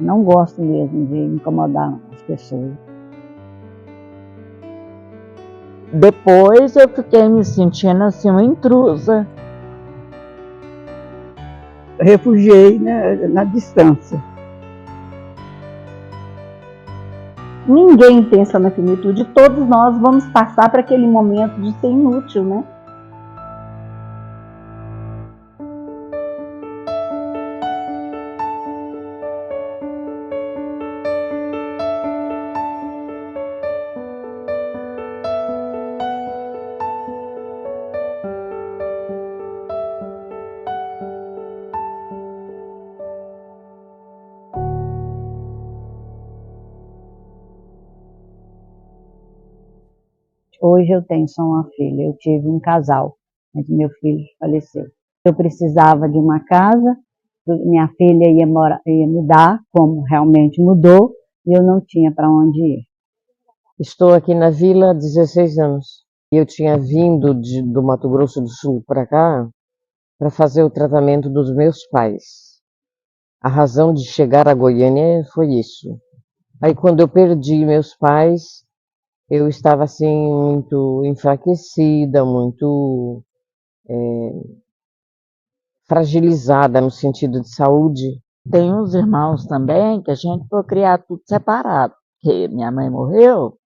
não gosto mesmo de incomodar as pessoas. Depois eu fiquei me sentindo assim uma intrusa. Refugiei, né, na distância. Ninguém pensa na finitude, todos nós vamos passar para aquele momento de ser inútil, né? Hoje eu tenho só uma filha, eu tive um casal, mas meu filho faleceu. Eu precisava de uma casa, minha filha ia mudar, como realmente mudou, e eu não tinha para onde ir. Estou aqui na vila há 16 anos. Eu tinha vindo do Mato Grosso do Sul para cá para fazer o tratamento dos meus pais. A razão de chegar a Goiânia foi isso. Aí quando eu perdi meus pais, eu estava assim muito enfraquecida, muito fragilizada no sentido de saúde. Tem uns irmãos também que a gente foi criar tudo separado, porque minha mãe morreu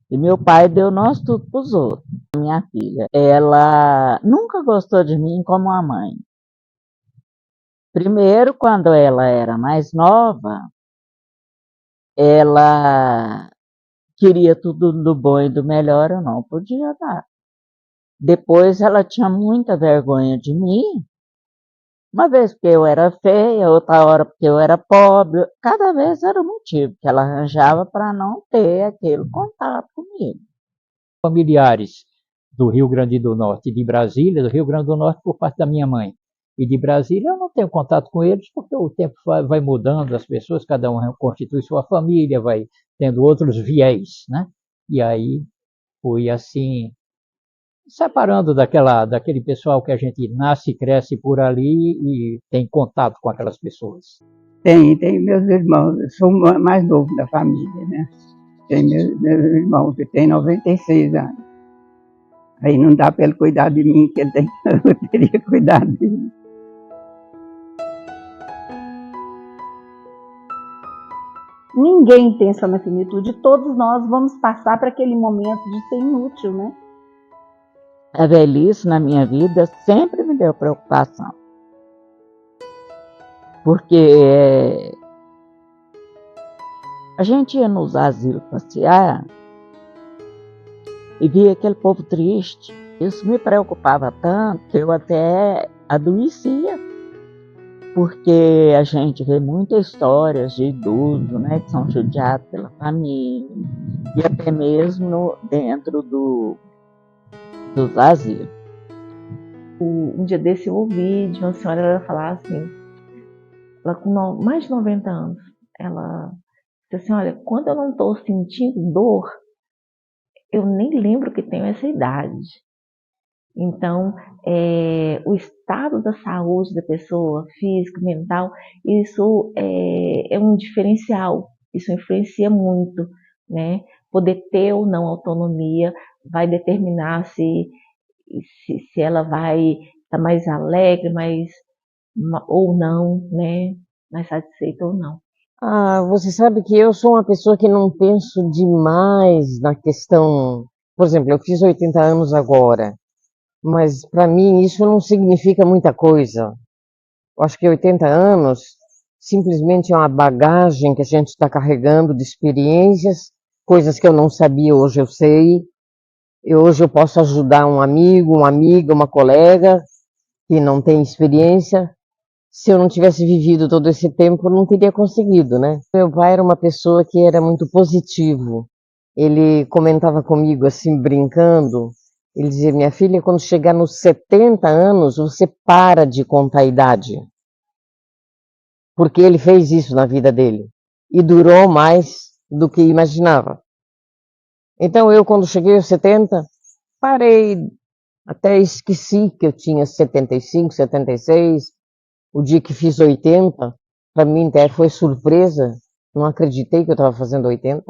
e meu pai deu nós tudo para os outros. Minha filha, ela nunca gostou de mim como a mãe. Primeiro, quando ela era mais nova, ela queria tudo do bom e do melhor, eu não podia dar. Depois ela tinha muita vergonha de mim, uma vez porque eu era feia, outra hora porque eu era pobre, cada vez era um motivo que ela arranjava para não ter aquele contato comigo. Familiares do Rio Grande do Norte e de Brasília, do Rio Grande do Norte por parte da minha mãe, e de Brasília eu não tenho contato com eles porque o tempo vai mudando, as pessoas, cada um constitui sua família, vai tendo outros viés, né? E aí fui assim, separando daquele pessoal que a gente nasce e cresce por ali e tem contato com aquelas pessoas. Tem meus irmãos, eu sou o mais novo da família, né? Tem meus irmãos que têm 96 anos. Aí não dá para ele cuidar de mim, que eu teria cuidado dele. Ninguém pensa na finitude, todos nós vamos passar para aquele momento de ser inútil, né? A velhice na minha vida sempre me deu preocupação. Porque a gente ia nos asilos passear e via aquele povo triste. Isso me preocupava tanto que eu até adoecia. Porque a gente vê muitas histórias de idosos, né, que são judiados pela família e até mesmo dentro dos asilos. Um dia desse eu ouvi de uma senhora ela falar assim, ela com mais de 90 anos, ela disse assim, olha, quando eu não estou sentindo dor, eu nem lembro que tenho essa idade. Então, o estado da saúde da pessoa, física, mental, isso é um diferencial, isso influencia muito, né? Poder ter ou não autonomia vai determinar se ela vai estar mais alegre, ou não, né? Mais satisfeita ou não. Você sabe que eu sou uma pessoa que não penso demais na questão. Por exemplo, eu fiz 80 anos agora. Mas para mim isso não significa muita coisa. Eu acho que 80 anos simplesmente é uma bagagem que a gente está carregando de experiências, coisas que eu não sabia, hoje eu sei. Hoje eu posso ajudar um amigo, uma amiga, uma colega que não tem experiência. Se eu não tivesse vivido todo esse tempo, eu não teria conseguido, né? Meu pai era uma pessoa que era muito positivo. Ele comentava comigo assim, brincando. Ele dizia, minha filha, quando chegar nos 70 anos, você para de contar a idade. Porque ele fez isso na vida dele. E durou mais do que imaginava. Então eu, quando cheguei aos 70, parei, até esqueci que eu tinha 75, 76. O dia que fiz 80, para mim até foi surpresa. Não acreditei que eu estava fazendo 80.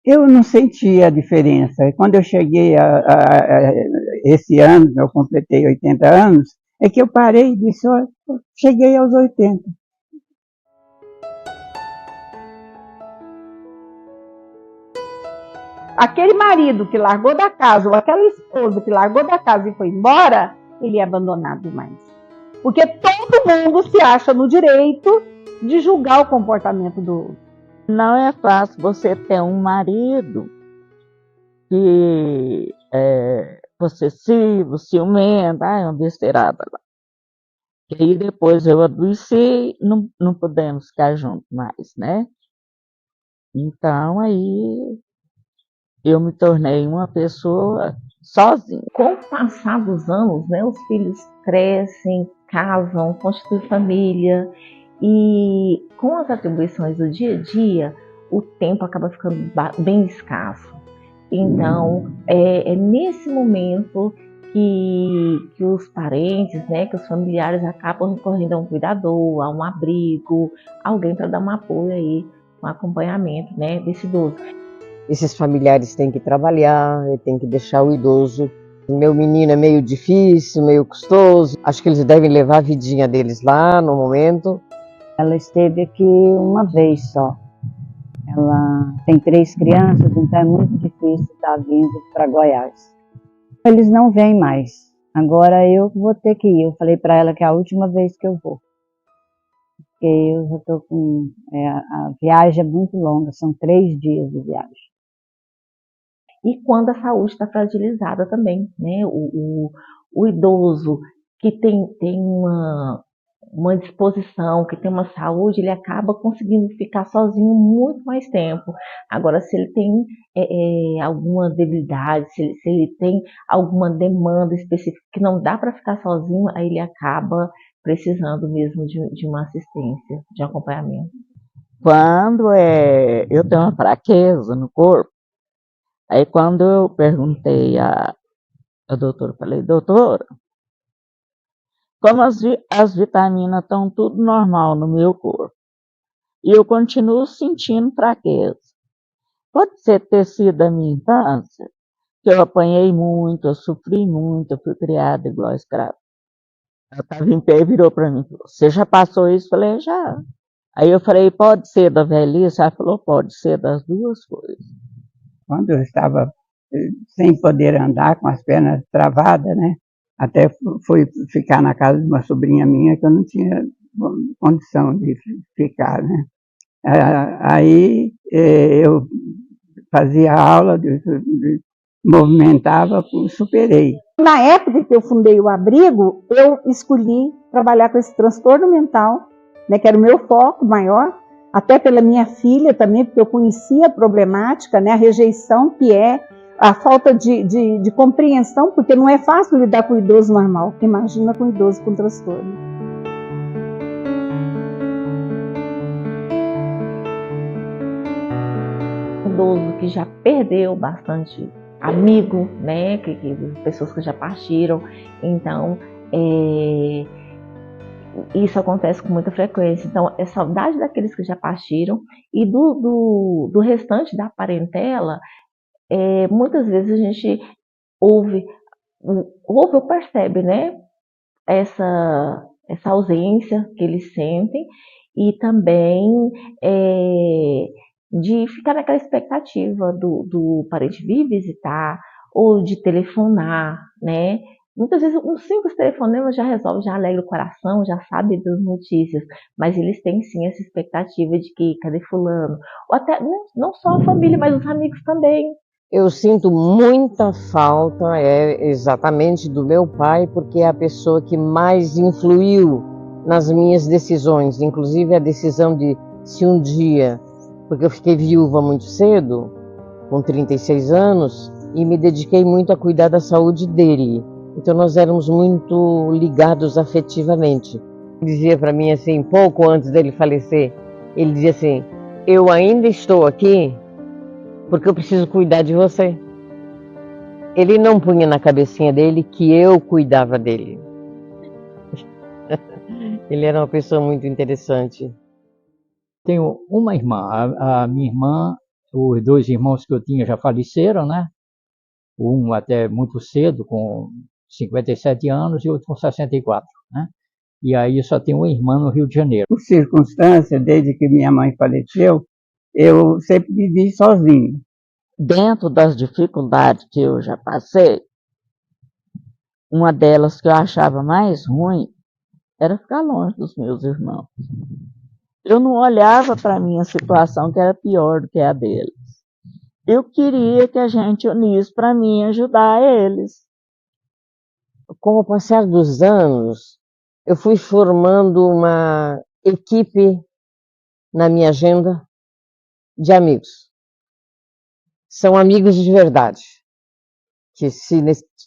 Eu não senti a diferença. Quando eu cheguei esse ano, eu completei 80 anos, é que eu parei e disse, olha, cheguei aos 80. Aquele marido que largou da casa, ou aquela esposa que largou da casa e foi embora, ele é abandonado demais. Porque todo mundo se acha no direito de julgar o comportamento do outro. Não é fácil você ter um marido que é possessivo, ciumento, é uma besteirada lá. E aí depois eu adoeci, não podemos ficar juntos mais, né? Então aí eu me tornei uma pessoa sozinha. Com o passar dos anos, né, os filhos crescem, casam, constituem família, e com as atribuições do dia a dia, o tempo acaba ficando bem escasso. Então, é nesse momento que os parentes, né, que os familiares acabam recorrendo a um cuidador, a um abrigo, alguém para dar um apoio aí, um acompanhamento, né, desse idoso. Esses familiares têm que trabalhar, têm que deixar o idoso. Meu menino é meio difícil, meio custoso. Acho que eles devem levar a vidinha deles lá no momento. Ela esteve aqui uma vez só. Ela tem 3 crianças, então é muito difícil estar vindo para Goiás. Eles não vêm mais. Agora eu vou ter que ir. Eu falei para ela que é a última vez que eu vou. Porque eu já estou com... a viagem é muito longa, são 3 dias de viagem. E quando a saúde está fragilizada também, né? O idoso que tem uma disposição, que tem uma saúde, ele acaba conseguindo ficar sozinho muito mais tempo. Agora, se ele tem alguma debilidade, se ele tem alguma demanda específica que não dá para ficar sozinho, aí ele acaba precisando mesmo de uma assistência, de acompanhamento. Quando eu tenho uma fraqueza no corpo, aí quando eu perguntei à doutora, falei, doutora, como as vitaminas estão tudo normal no meu corpo, e eu continuo sentindo fraqueza. Pode ser ter sido da minha infância, que eu apanhei muito, eu sofri muito, eu fui criada igual escravo. Ela estava em pé e virou para mim e falou, você já passou isso? Eu falei, já. Aí eu falei, pode ser da velhice? Ela falou, pode ser das duas coisas. Quando eu estava sem poder andar, com as pernas travadas, né? Até fui ficar na casa de uma sobrinha minha que eu não tinha condição de ficar, né? Aí eu fazia aula, movimentava, superei. Na época que eu fundei o abrigo, eu escolhi trabalhar com esse transtorno mental, né, que era o meu foco maior, até pela minha filha também, porque eu conhecia a problemática, né, a rejeição que é, a falta de compreensão, porque não é fácil lidar com o idoso normal, imagina com o idoso com transtorno. Um idoso que já perdeu bastante amigo, né, pessoas que já partiram, então isso acontece com muita frequência. Então é saudade daqueles que já partiram e do restante da parentela. Muitas vezes a gente ouve ou percebe, né, essa ausência que eles sentem, e também de ficar naquela expectativa do parente vir visitar ou de telefonar, né? Muitas vezes um simples telefonema já resolve, já alegra o coração, já sabe das notícias, mas eles têm sim essa expectativa de que cadê fulano? Ou até não só a família, mas os amigos também. Eu sinto muita falta, exatamente do meu pai, porque é a pessoa que mais influiu nas minhas decisões, inclusive a decisão de se um dia, porque eu fiquei viúva muito cedo, com 36 anos, e me dediquei muito a cuidar da saúde dele. Então nós éramos muito ligados afetivamente. Ele dizia para mim assim, pouco antes dele falecer, ele dizia assim, eu ainda estou aqui porque eu preciso cuidar de você. Ele não punha na cabecinha dele que eu cuidava dele. Ele era uma pessoa muito interessante. Tenho uma irmã, a minha irmã, os dois irmãos que eu tinha já faleceram, né? Um até muito cedo, com 57 anos, e outro com 64, né? E aí só tenho uma irmã no Rio de Janeiro. Por circunstância, desde que minha mãe faleceu, eu sempre vivi sozinho. Dentro das dificuldades que eu já passei, uma delas que eu achava mais ruim era ficar longe dos meus irmãos. Eu não olhava para a minha situação, que era pior do que a deles. Eu queria que a gente unisse para mim ajudar eles. Com o passar dos anos, eu fui formando uma equipe na minha agenda de amigos. São amigos de verdade, que se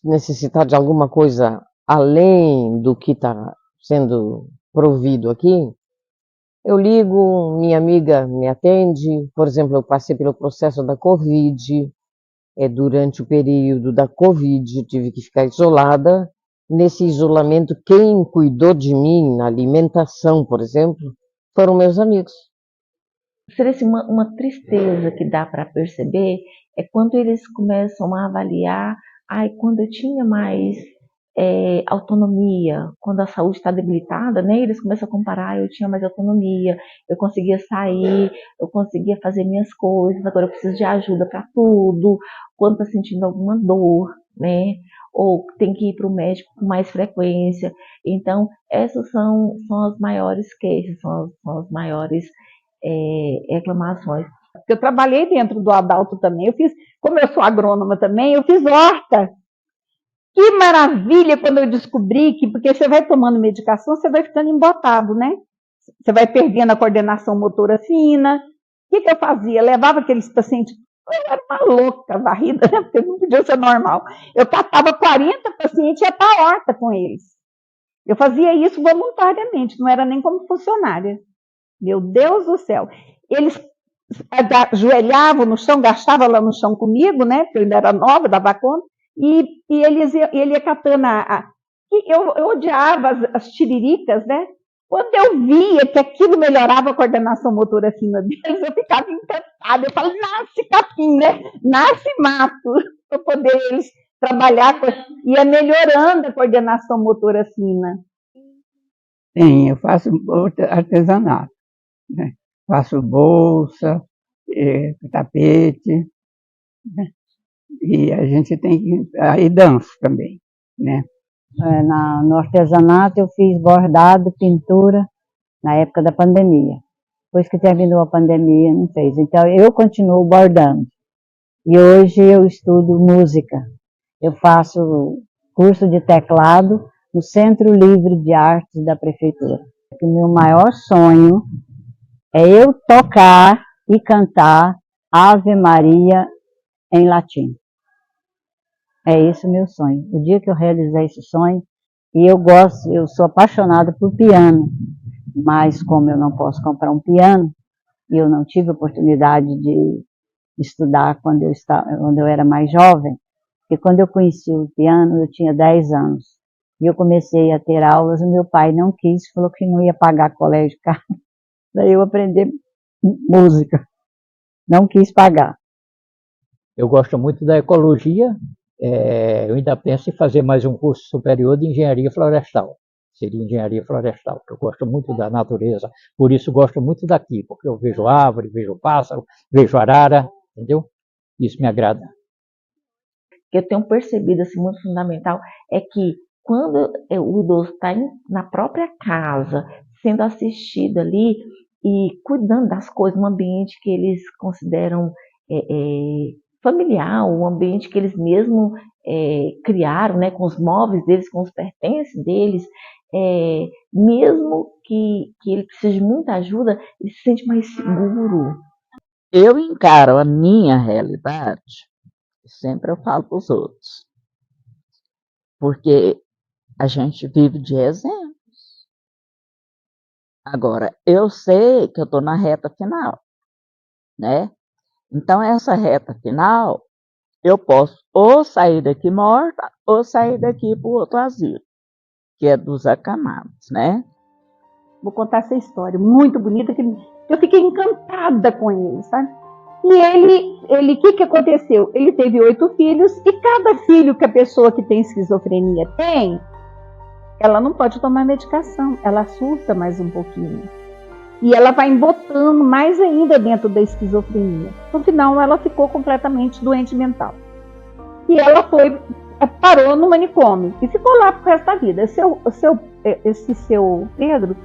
necessitar de alguma coisa além do que está sendo provido aqui, eu ligo, minha amiga me atende. Por exemplo, eu passei pelo processo da Covid, durante o período da Covid, tive que ficar isolada. Nesse isolamento, quem cuidou de mim na alimentação, por exemplo, foram meus amigos. Seria uma tristeza que dá para perceber é quando eles começam a avaliar, quando eu tinha mais autonomia, quando a saúde está debilitada, né? Eles começam a comparar, eu tinha mais autonomia, eu conseguia sair, eu conseguia fazer minhas coisas, agora eu preciso de ajuda para tudo, quando está sentindo alguma dor, né? Ou tem que ir para o médico com mais frequência. Então, essas são as maiores queixas, são as maiores reclamações. Eu trabalhei dentro do Adalto também, como eu sou agrônoma também, eu fiz horta. Que maravilha quando eu descobri que, porque você vai tomando medicação, você vai ficando embotado, né? Você vai perdendo a coordenação motora fina. O que eu fazia? Eu levava aqueles pacientes, eu era uma louca varrida, né? Porque não podia ser normal. Eu catava 40 pacientes e ia para a horta com eles. Eu fazia isso voluntariamente, não era nem como funcionária. Meu Deus do céu. Eles ajoelhavam no chão, gastavam lá no chão comigo, né? Porque eu ainda era nova, dava conta, e ele ia catando eu odiava as tiriricas, né? Quando eu via que aquilo melhorava a coordenação motora fina deles, eu ficava encantada. Eu falei, nasce capim, né? Nasce mato, para poder eles trabalhar, ia melhorando a coordenação motora fina. Sim, eu faço artesanato, né? Faço bolsa, tapete, né? E a gente tem que... Aí danço também, né? No artesanato eu fiz bordado, pintura, na época da pandemia. Depois que terminou a pandemia, não fez. Então eu continuo bordando. E hoje eu estudo música. Eu faço curso de teclado no Centro Livre de Artes da Prefeitura. O meu maior sonho é eu tocar e cantar Ave Maria em latim. É esse o meu sonho. O dia que eu realizar esse sonho, e eu sou apaixonada por piano, mas como eu não posso comprar um piano, e eu não tive oportunidade de estudar quando eu era mais jovem, porque quando eu conheci o piano, eu tinha 10 anos. E eu comecei a ter aulas, e meu pai não quis, falou que não ia pagar colégio caro, para eu aprender música. Não quis pagar. Eu gosto muito da ecologia, eu ainda penso em fazer mais um curso superior de engenharia florestal. Seria engenharia florestal, porque eu gosto muito da natureza, por isso gosto muito daqui, porque eu vejo árvore, vejo pássaro, vejo arara, entendeu? Isso me agrada. O que eu tenho percebido assim, muito fundamental é que quando o idoso está na própria casa, sendo assistido ali e cuidando das coisas, um ambiente que eles consideram familiar, um ambiente que eles mesmos criaram, né, com os móveis deles, com os pertences deles, mesmo que ele precise de muita ajuda, ele se sente mais seguro. Eu encaro a minha realidade, sempre eu falo para os outros, porque a gente vive de exemplos. Agora, eu sei que eu estou na reta final, né? Então, essa reta final, eu posso ou sair daqui morta, ou sair daqui para o outro asilo, que é dos acamados, né? Vou contar essa história muito bonita, que eu fiquei encantada com ele, sabe? E ele, o que aconteceu? Ele teve 8 filhos, e cada filho que a pessoa que tem esquizofrenia tem, ela não pode tomar medicação, ela surta mais um pouquinho. E ela vai embotando mais ainda dentro da esquizofrenia. No final, ela ficou completamente doente mental. E ela parou no manicômio e ficou lá pro resto da vida. Esse seu Pedro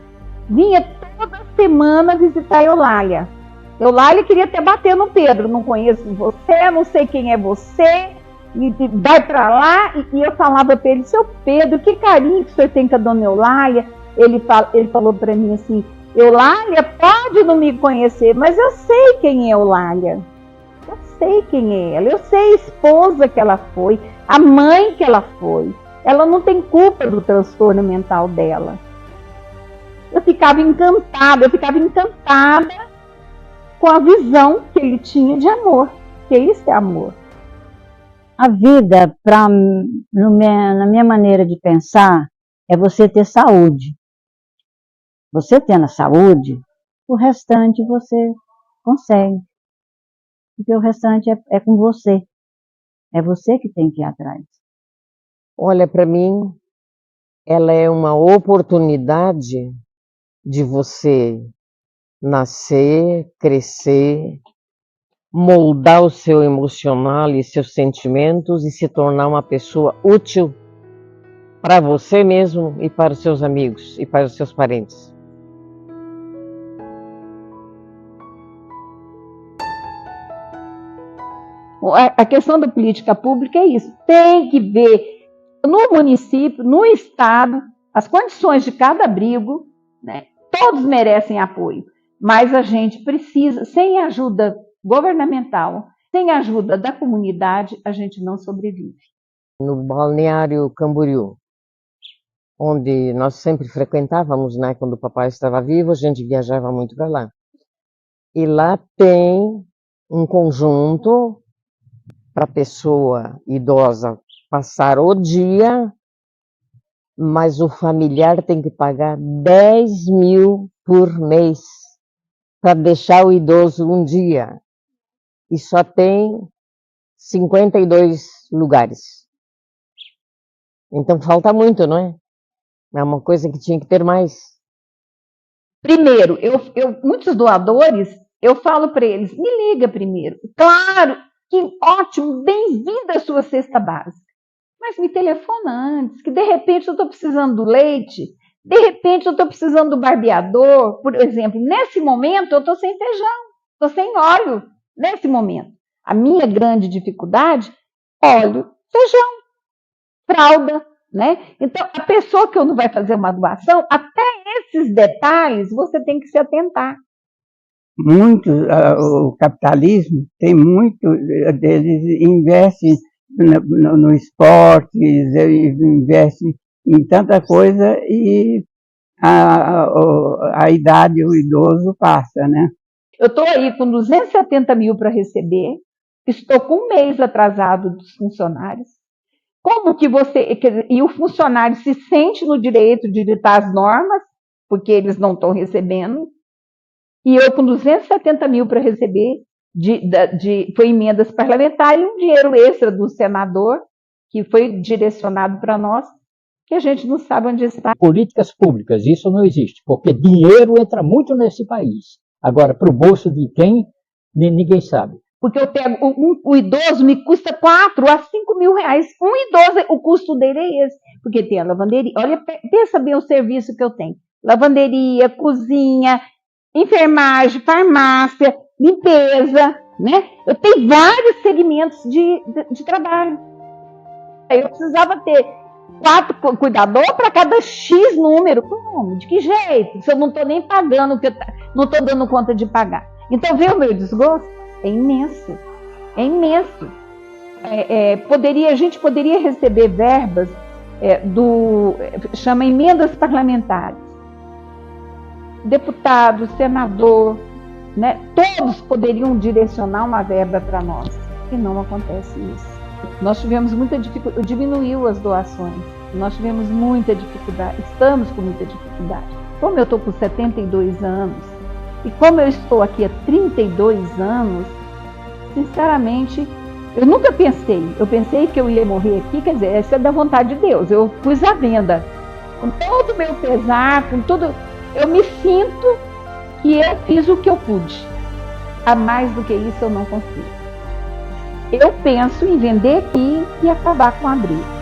vinha toda semana visitar a Eulália. Eulália queria até bater no Pedro. Não conheço você, não sei quem é você, vai pra lá. E eu falava para ele: seu Pedro, que carinho que o senhor tem com a dona Eulália. Ele falou para mim assim: Eulália pode não me conhecer, mas eu sei quem é Eulália. Eu sei quem é ela, eu sei a esposa que ela foi, a mãe que ela foi. Ela não tem culpa do transtorno mental dela. Eu ficava encantada com a visão que ele tinha de amor, que isso é amor. A vida, na minha maneira de pensar, é você ter saúde. Você tendo a saúde, o restante você consegue. Porque o restante é com você. É você que tem que ir atrás. Olha, para mim, ela é uma oportunidade de você nascer, crescer, moldar o seu emocional e seus sentimentos e se tornar uma pessoa útil para você mesmo e para os seus amigos e para os seus parentes. A questão da política pública é isso. Tem que ver no município, no estado, as condições de cada abrigo, né? Todos merecem apoio, mas a gente precisa, sem ajuda governamental, sem ajuda da comunidade, a gente não sobrevive. No Balneário Camboriú, onde nós sempre frequentávamos, né? Quando o papai estava vivo, a gente viajava muito para lá. E lá tem um conjunto para a pessoa idosa passar o dia, mas o familiar tem que pagar 10 mil por mês para deixar o idoso um dia. E só tem 52 lugares. Então falta muito, não é? É uma coisa que tinha que ter mais. Primeiro, muitos doadores, eu falo para eles: me liga primeiro. Claro, que ótimo, bem-vinda à sua cesta básica. Mas me telefona antes, que de repente eu estou precisando do leite, de repente eu estou precisando do barbeador, por exemplo. Nesse momento eu estou sem feijão, estou sem óleo, nesse momento. A minha grande dificuldade, óleo, feijão, fralda, né? Então, a pessoa que não vai fazer uma doação, até esses detalhes você tem que se atentar. O capitalismo tem muito deles investem no esporte, investem em tanta coisa e a idade, o idoso passa, né? Eu estou aí com 270 mil para receber, estou com um mês atrasado dos funcionários. Como que e o funcionário se sente no direito de ditar as normas, porque eles não estão recebendo, e eu com 270 mil para receber, foi emendas parlamentares, e um dinheiro extra do senador, que foi direcionado para nós, que a gente não sabe onde está. Políticas públicas, isso não existe, porque dinheiro entra muito nesse país. Agora, para o bolso de quem, ninguém sabe. Porque eu pego, o idoso me custa 4 a 5 mil reais. Um idoso, o custo dele é esse. Porque tem a lavanderia. Olha, pensa bem o serviço que eu tenho. Lavanderia, cozinha, enfermagem, farmácia, limpeza, né? Eu tenho vários segmentos de trabalho. Eu precisava ter 4 cuidadores para cada X número. Como? De que jeito? Se eu não estou nem pagando, não estou dando conta de pagar. Então, vê o meu desgosto? É imenso, é imenso. A gente poderia receber verbas chama emendas parlamentares. Deputado, senador, né? Todos poderiam direcionar uma verba para nós. E não acontece isso. Nós tivemos muita dificuldade, diminuiu as doações. Nós tivemos muita dificuldade, estamos com muita dificuldade. como eu estou com 72 anos, e como eu estou aqui há 32 anos, sinceramente, eu nunca pensei. Eu pensei que eu ia morrer aqui, quer dizer, essa é da vontade de Deus. Eu pus à venda. Com todo o meu pesar, com tudo, eu me sinto que eu fiz o que eu pude. A mais do que isso eu não consigo. Eu penso em vender aqui e acabar com o abrigo.